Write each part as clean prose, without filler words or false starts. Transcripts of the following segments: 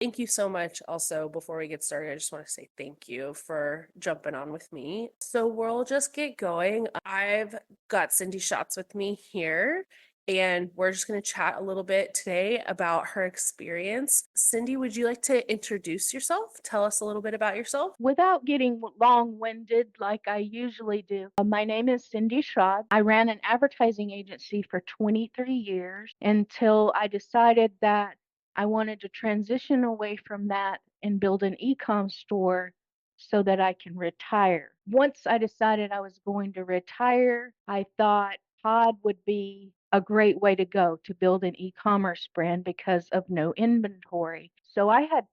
Thank you so much. Also, before we get started, I just want to say thank you for jumping on with me. So, we'll just get going. I've got Cyndy Schatz with me here, and we're just going to chat a little bit today about her experience. Cyndy, would you like to introduce yourself? Tell us a little bit about yourself. Without getting long-winded like I usually do, my name is Cyndy Schatz. I ran an advertising agency for 23 years until I decided that I wanted to transition away from that and build an e-com store so that I can retire. Once I decided I was going to retire, I thought Pod would be a great way to go to build an e-commerce brand because of no inventory. So I had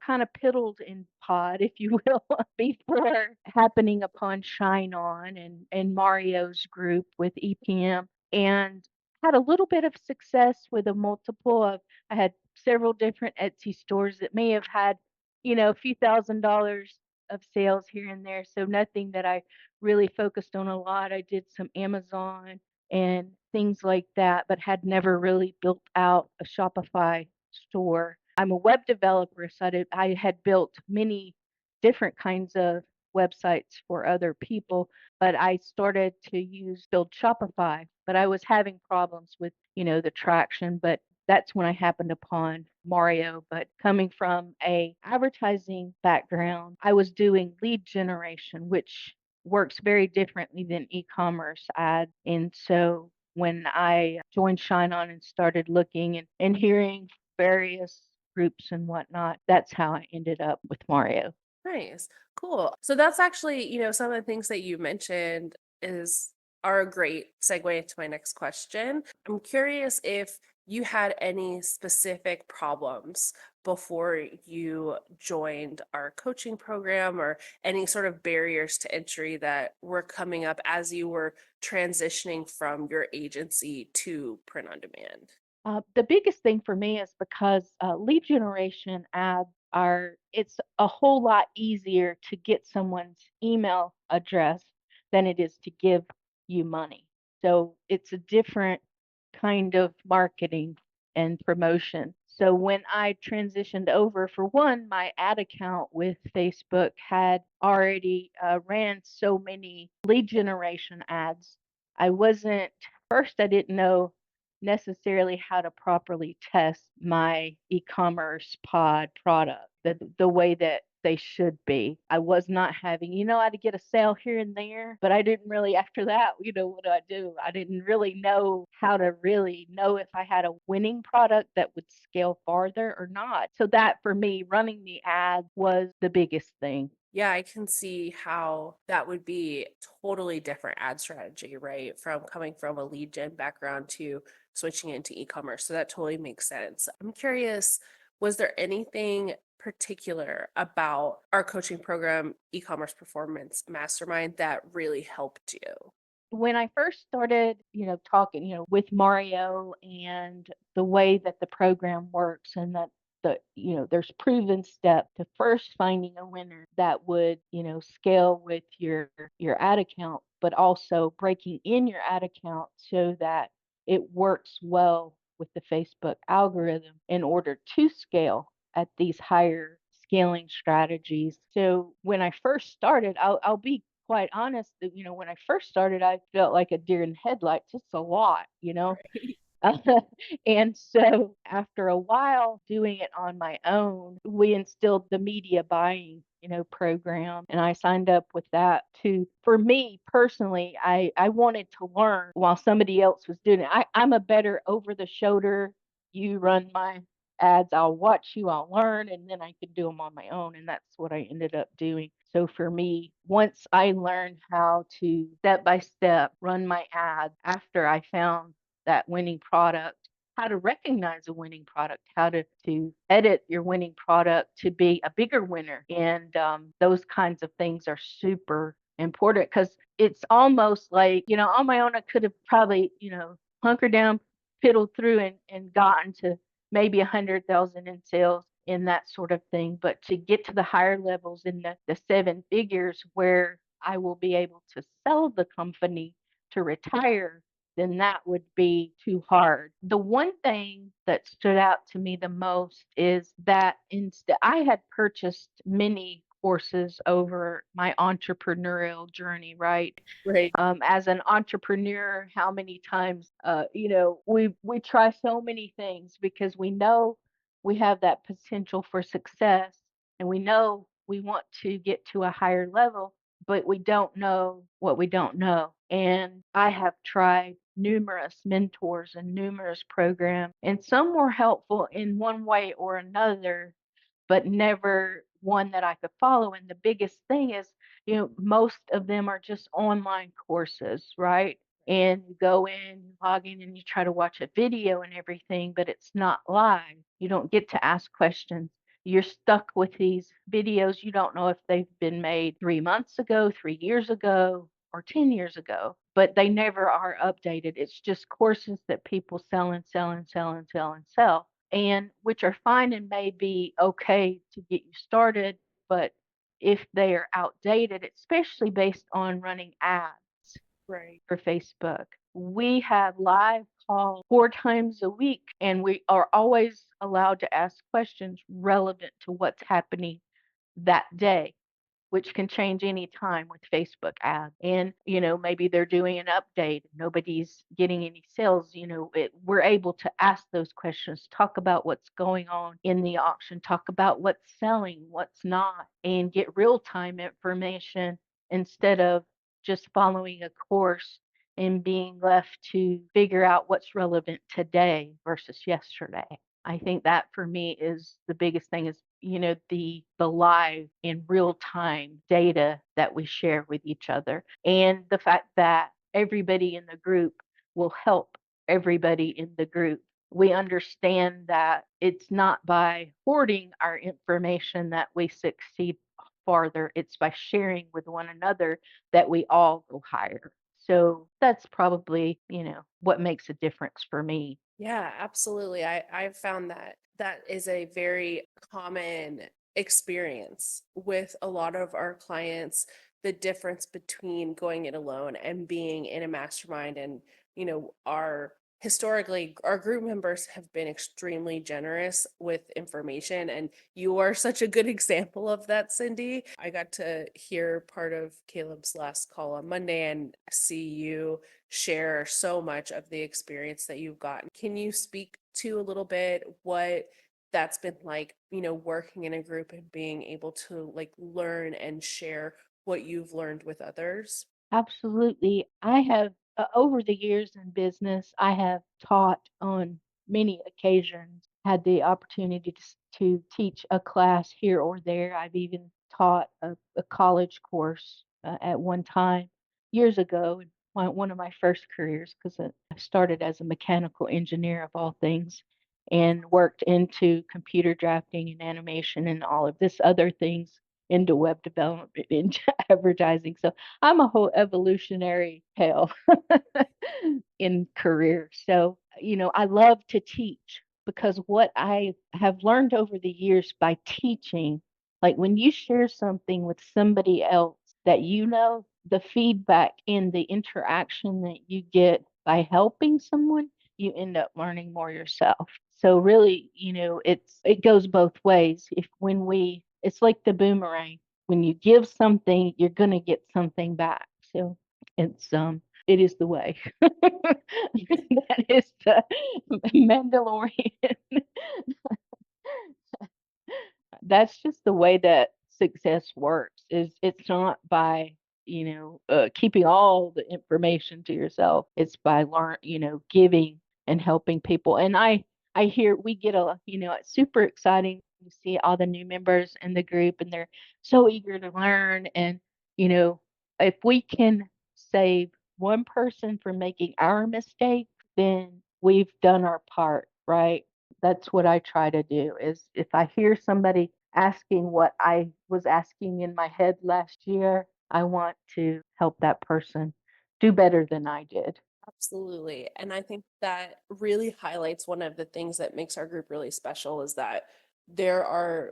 kind of piddled in pod, if you will, before happening upon Shine On and Mario's group with EPM and had a little bit of success with a multiple of I had several different Etsy stores that may have had, a few $1,000s of sales here and there. So nothing that I really focused on a lot. I did some Amazon and things like that, but had never really built out a Shopify store. I'm a web developer, so I had built many different kinds of websites for other people, but I started to use build Shopify, but I was having problems with, the traction, but that's when I happened upon Mario. But coming from a advertising background, I was doing lead generation, which works very differently than e-commerce ads. And so when I joined Shine On and started looking and hearing various groups and whatnot, that's how I ended up with Mario. Nice. Cool. So that's actually, some of the things that you mentioned is are a great segue into my next question. I'm curious if you had any specific problems before you joined our coaching program or any sort of barriers to entry that were coming up as you were transitioning from your agency to print on demand. The biggest thing for me is because lead generation ads it's a whole lot easier to get someone's email address than it is to give you money. So it's a different kind of marketing and promotion. So when I transitioned over, for one, my ad account with Facebook had already ran so many lead generation ads. I wasn't, first, I didn't know necessarily how to properly test my e-commerce pod product the way that they should be. I was not having, I had to get a sale here and there, but I didn't really, after that, what do I do? I didn't really know how to really know if I had a winning product that would scale farther or not. So that for me, running the ads was the biggest thing. Yeah, I can see how that would be totally different ad strategy, right? From coming from a lead gen background to switching into e-commerce. So that totally makes sense. I'm curious, was there anything particular about our coaching program, e-commerce performance mastermind, that really helped you? When I first started, talking, with Mario and the way that the program works and that there's proven step to first finding a winner that would, scale with your ad account, but also breaking in your ad account so that it works well with the Facebook algorithm in order to scale at these higher scaling strategies. So when I first started, I'll be quite honest that, when I first started, I felt like a deer in headlights. It's a lot, Right. And so after a while doing it on my own, we instilled the media buying, program, and I signed up with that too. For me personally, I wanted to learn while somebody else was doing it. I'm a better over the shoulder. You run my ads, I'll watch you, I'll learn, and then I could do them on my own. And that's what I ended up doing. So for me, once I learned how to step by step run my ads after I found that winning product, how to recognize a winning product, how to edit your winning product to be a bigger winner. And those kinds of things are super important because it's almost like, on my own, I could have probably, hunkered down, piddled through and gotten to maybe 100,000 in sales in that sort of thing. But to get to the higher levels in the seven figures where I will be able to sell the company to retire then that would be too hard. The one thing that stood out to me the most is that instead I had purchased many courses over my entrepreneurial journey, right? Right. As an entrepreneur, how many times, we try so many things because we know we have that potential for success, and we know we want to get to a higher level, but we don't know what we don't know. And I have tried numerous mentors and numerous programs, and some were helpful in one way or another, but never one that I could follow. And the biggest thing is, most of them are just online courses, right? And you go in, you log in, and you try to watch a video and everything, but it's not live. You don't get to ask questions. You're stuck with these videos. You don't know if they've been made 3 months ago, 3 years ago, or 10 years ago, but they never are updated. It's just courses that people sell and sell and sell and sell and sell, and which are fine and may be okay to get you started. But if they are outdated, especially based on running ads Right. for Facebook, we have live calls 4 times a week, and we are always allowed to ask questions relevant to what's happening that day, which can change any time with Facebook ads. And, maybe they're doing an update, nobody's getting any sales, we're able to ask those questions, talk about what's going on in the auction, talk about what's selling, what's not, and get real time information instead of just following a course and being left to figure out what's relevant today versus yesterday. I think that for me is the biggest thing is, the live in real time data that we share with each other, and the fact that everybody in the group will help everybody in the group. We understand that it's not by hoarding our information that we succeed farther, it's by sharing with one another that we all go higher. So that's probably, what makes a difference for me. Yeah, absolutely. I've found that that is a very common experience with a lot of our clients, the difference between going it alone and being in a mastermind. And, our historically our group members have been extremely generous with information, and you are such a good example of that, Cyndy. I got to hear part of Caleb's last call on Monday and see you share so much of the experience that you've gotten. Can you speak to a little bit what that's been like, working in a group and being able to like learn and share what you've learned with others? Absolutely. I have, over the years in business, I have taught on many occasions, had the opportunity to teach a class here or there. I've even taught a college course at one time years ago, in one of my first careers, because I started as a mechanical engineer of all things and worked into computer drafting and animation and all of this other things into web development, into advertising. So I'm a whole evolutionary tale in career. So, I love to teach because what I have learned over the years by teaching, like when you share something with somebody else that the feedback and the interaction that you get by helping someone, you end up learning more yourself. So really, it goes both ways. If when we It's like the boomerang, when you give something, you're gonna get something back. So it is the way. That is the Mandalorian. That's just the way that success works. Is it's not by, keeping all the information to yourself. It's by giving and helping people. And I hear we get it's super exciting to see all the new members in the group, and they're so eager to learn. And, you know, if we can save one person from making our mistake, then we've done our part, right? That's what I try to do. Is if I hear somebody asking what I was asking in my head last year, I want to help that person do better than I did. Absolutely. And I think that really highlights one of the things that makes our group really special is that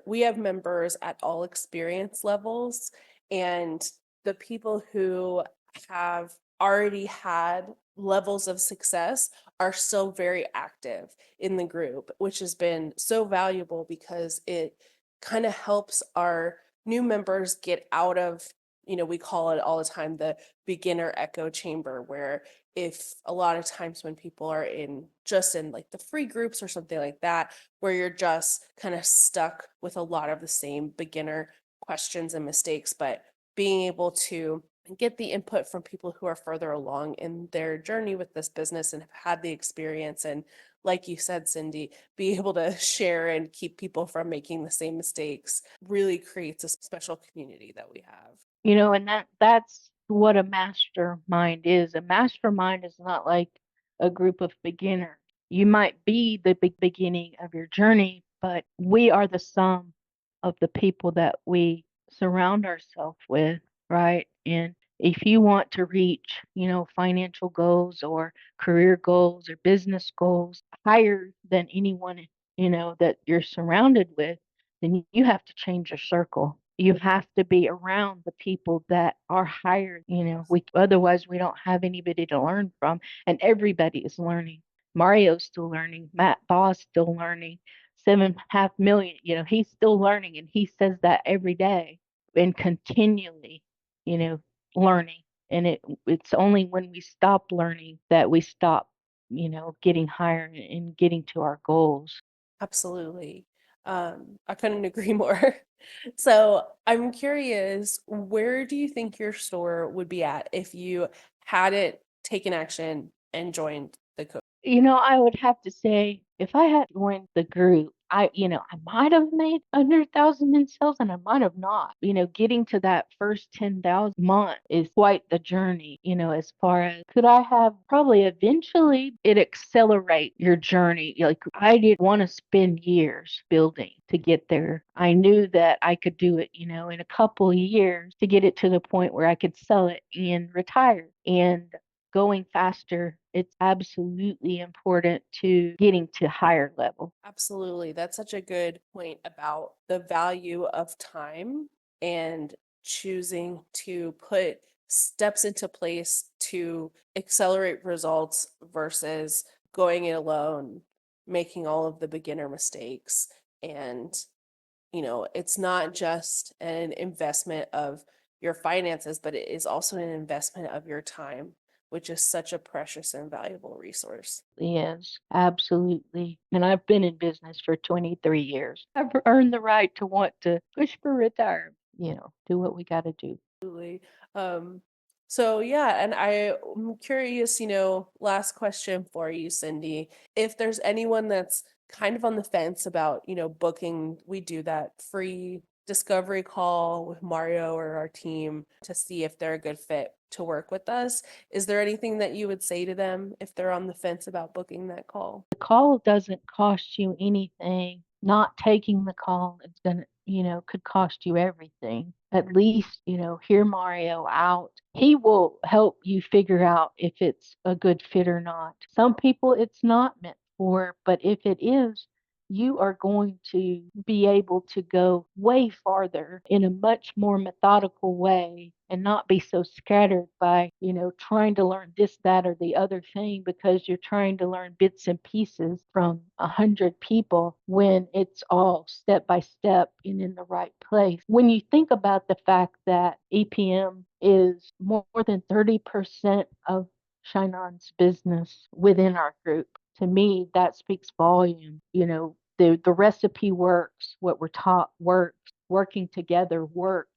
we have members at all experience levels, and the people who have already had levels of success are still very active in the group, which has been so valuable because it kind of helps our new members get out of, we call it all the time the beginner echo chamber, where if a lot of times when people are in like the free groups or something like that, where you're just kind of stuck with a lot of the same beginner questions and mistakes, but being able to get the input from people who are further along in their journey with this business and have had the experience, and like you said, Cyndy, be able to share and keep people from making the same mistakes really creates a special community that we have. And that's what a mastermind is. A mastermind is not like a group of beginners. You might be the beginning of your journey, but we are the sum of the people that we surround ourselves with, right? And if you want to reach, financial goals or career goals or business goals higher than anyone, that you're surrounded with, then you have to change your circle. You have to be around the people that are higher. We otherwise we don't have anybody to learn from, and everybody is learning. Mario's still learning. Matt Boss still learning. 7.5 million. He's still learning, and he says that every day and continually, you know, learning. And it's only when we stop learning that we stop, getting higher and getting to our goals. Absolutely. I couldn't agree more. So I'm curious, where do you think your store would be at if you hadn't taken action and joined the coach? I would have to say if I had joined the group, I might have made 100,000 in sales and I might have not. Getting to that first 10,000 month is quite the journey, as far as could I have probably eventually it accelerate your journey. Like I didn't want to spend years building to get there. I knew that I could do it, in a couple of years to get it to the point where I could sell it and retire. And going faster, it's absolutely important to getting to higher level. Absolutely. That's such a good point about the value of time and choosing to put steps into place to accelerate results versus going it alone, making all of the beginner mistakes. And, it's not just an investment of your finances, but it is also an investment of your time, which is such a precious and valuable resource. Yes, absolutely. And I've been in business for 23 years. I've earned the right to want to push for retirement, do what we got to do. Absolutely. Um, so yeah, and I'm curious, last question for you, Cyndy. If there's anyone that's kind of on the fence about, booking, we do that free discovery call with Mario or our team to see if they're a good fit to work with us. Is there anything that you would say to them if they're on the fence about booking that call? The call doesn't cost you anything. Not taking the call is gonna, could cost you everything. At least, hear Mario out. He will help you figure out if it's a good fit or not. Some people it's not meant for, but if it is, you are going to be able to go way farther in a much more methodical way and not be so scattered by, trying to learn this, that, or the other thing because you're trying to learn bits and pieces from 100 people when it's all step by step and in the right place. When you think about the fact that EPM is more than 30% of Shinon's business within our group, to me, that speaks volume. The recipe works, what we're taught works, working together works,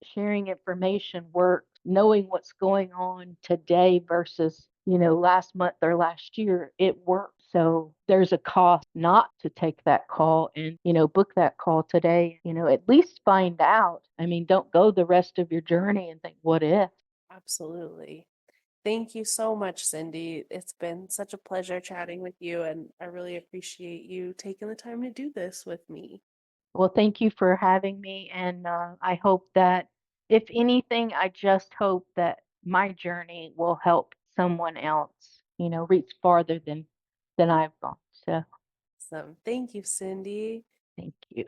sharing information works, knowing what's going on today versus, last month or last year, it works. So there's a cost not to take that call and, book that call today, at least find out. I mean, don't go the rest of your journey and think, what if? Absolutely. Thank you so much, Cyndy. It's been such a pleasure chatting with you, and I really appreciate you taking the time to do this with me. Well, thank you for having me. And I hope that, if anything, I just hope that my journey will help someone else, reach farther than I've gone. So So, thank you, Cyndy. thank you.